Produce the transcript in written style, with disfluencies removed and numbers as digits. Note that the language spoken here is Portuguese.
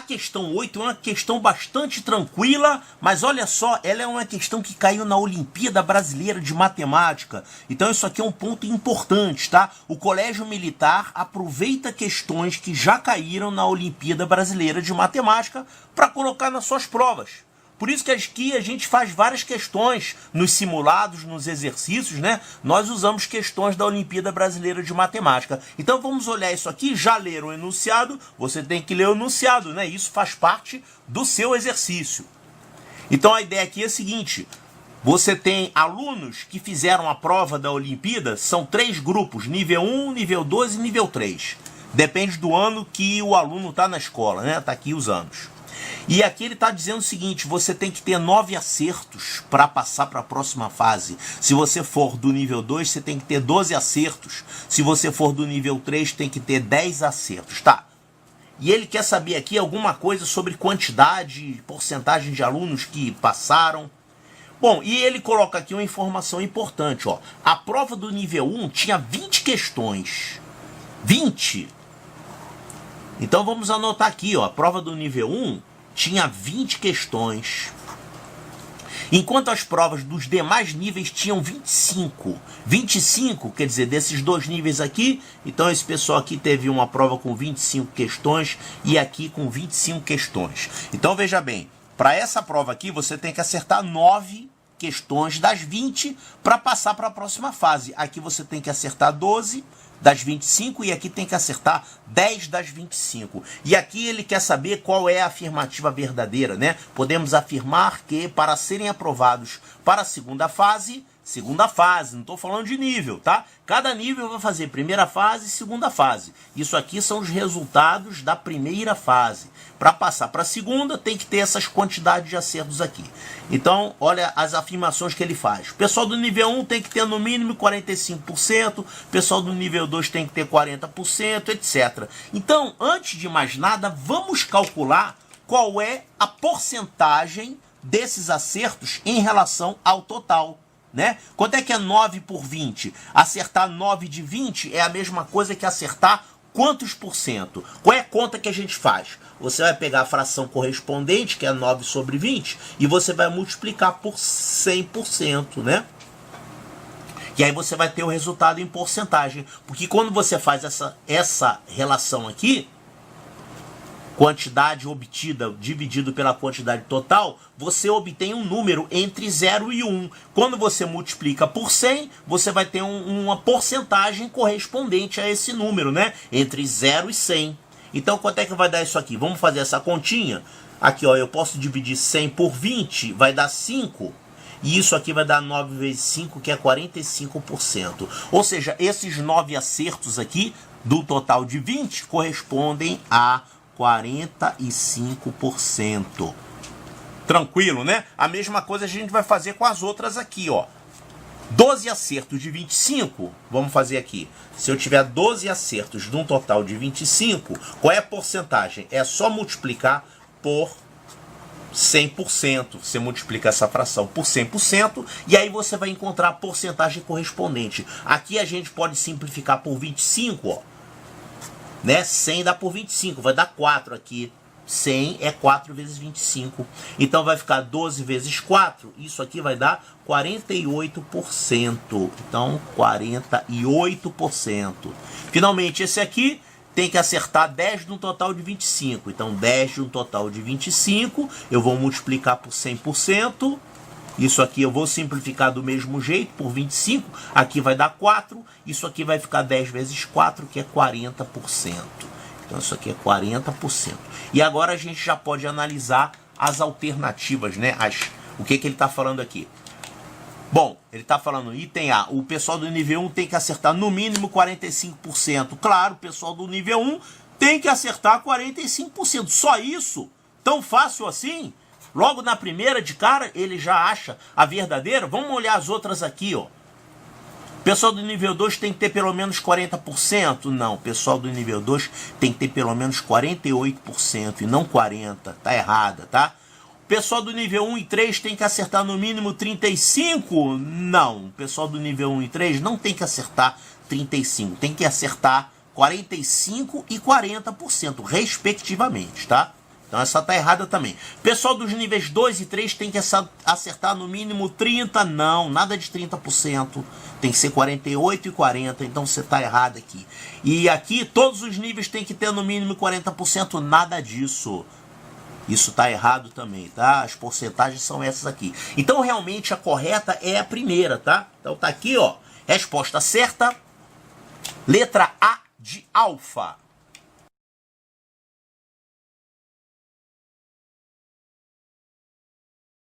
questão 8 é uma questão bastante tranquila, mas olha só, ela é uma questão que caiu na Olimpíada Brasileira de Matemática. Então isso aqui é um ponto importante, tá? O Colégio Militar aproveita questões que já caíram na Olimpíada Brasileira de Matemática para colocar nas suas provas. Por isso que aqui a gente faz várias questões nos simulados, nos exercícios, né? Nós usamos questões da Olimpíada Brasileira de Matemática. Então vamos olhar isso aqui, já ler o enunciado, você tem que ler o enunciado, né? Isso faz parte do seu exercício. Então a ideia aqui é a seguinte, você tem alunos que fizeram a prova da Olimpíada, são 3 grupos, nível 1, nível 2 e nível 3. Depende do ano que o aluno está na escola, né? Está aqui os anos. E aqui ele está dizendo o seguinte, você tem que ter 9 acertos para passar para a próxima fase. Se você for do nível 2, você tem que ter 12 acertos. Se você for do nível 3, tem que ter 10 acertos, tá? E ele quer saber aqui alguma coisa sobre quantidade, porcentagem de alunos que passaram. Bom, e ele coloca aqui uma informação importante, ó. A prova do nível 1 tinha 20 questões. 20! Então vamos anotar aqui, ó. A prova do nível 1 tinha 20 questões, enquanto as provas dos demais níveis tinham 25. 25, quer dizer, desses 2 níveis aqui, então esse pessoal aqui teve uma prova com 25 questões e aqui com 25 questões. Então veja bem, para essa prova aqui você tem que acertar 9 questões das 20 para passar para a próxima fase. Aqui você tem que acertar 12 das 25 e aqui tem que acertar 10 das 25. E aqui ele quer saber qual é a afirmativa verdadeira, né? Podemos afirmar que para serem aprovados para a segunda fase, não estou falando de nível, tá? Cada nível vai fazer primeira fase e segunda fase. Isso aqui são os resultados da primeira fase. Para passar para a segunda, tem que ter essas quantidades de acertos aqui. Então, olha as afirmações que ele faz. O pessoal do nível 1 tem que ter no mínimo 45%, o pessoal do nível 2 tem que ter 40%, etc. Então, antes de mais nada, vamos calcular qual é a porcentagem desses acertos em relação ao total. Né? Quanto é que é 9 por 20? Acertar 9 de 20 é a mesma coisa que acertar quantos por cento? Qual é a conta que a gente faz? Você vai pegar a fração correspondente, que é 9 sobre 20, e você vai multiplicar por 100%, né? E aí você vai ter o resultado em porcentagem. Porque quando você faz essa relação aqui, quantidade obtida dividido pela quantidade total, você obtém um número entre 0 e 1. Quando você multiplica por 100, você vai ter uma porcentagem correspondente a esse número, né? Entre 0 e 100. Então, quanto é que vai dar isso aqui? Vamos fazer essa continha? Aqui, ó, eu posso dividir 100 por 20, vai dar 5. E isso aqui vai dar 9 vezes 5, que é 45%. Ou seja, esses 9 acertos aqui, do total de 20, correspondem a 45%. Tranquilo, né? A mesma coisa a gente vai fazer com as outras aqui, ó. 12 acertos de 25, vamos fazer aqui. Se eu tiver 12 acertos de um total de 25, qual é a porcentagem? É só multiplicar por 100%. Você multiplica essa fração por 100% e aí você vai encontrar a porcentagem correspondente. Aqui a gente pode simplificar por 25, ó. Né? 100 dá por 25, vai dar 4 aqui. 100 é 4 vezes 25. Então vai ficar 12 vezes 4. Isso aqui vai dar 48%. Então, 48%. Finalmente, esse aqui tem que acertar 10 no total de 25. Então, 10 no total de 25. Eu vou multiplicar por 100%. Isso aqui eu vou simplificar do mesmo jeito, por 25. Aqui vai dar 4. Isso aqui vai ficar 10 vezes 4, que é 40%. Então, isso aqui é 40%. E agora a gente já pode analisar as alternativas, né? O que ele está falando aqui? Bom, ele está falando item A. O pessoal do nível 1 tem que acertar no mínimo 45%. Claro, o pessoal do nível 1 tem que acertar 45%. Só isso? Tão fácil assim? Logo na primeira de cara, ele já acha a verdadeira. Vamos olhar as outras aqui, ó. O pessoal do nível 2 tem que ter pelo menos 40%? Não, o pessoal do nível 2 tem que ter pelo menos 48% e não 40%. Tá errada, tá? O pessoal do nível 1 e 3 tem que acertar no mínimo 35%? Não, o pessoal do nível 1 e 3 não tem que acertar 35%. Tem que acertar 45% e 40%, respectivamente, tá? Então essa tá errada também. Pessoal dos níveis 2 e 3 tem que acertar no mínimo 30%. Não, nada de 30%. Tem que ser 48 e 40%. Então você tá errado aqui. E aqui todos os níveis tem que ter no mínimo 40%. Nada disso. Isso tá errado também, tá? As porcentagens são essas aqui. Então realmente a correta é a primeira, tá? Então tá aqui, ó. Resposta certa. Letra A de alfa.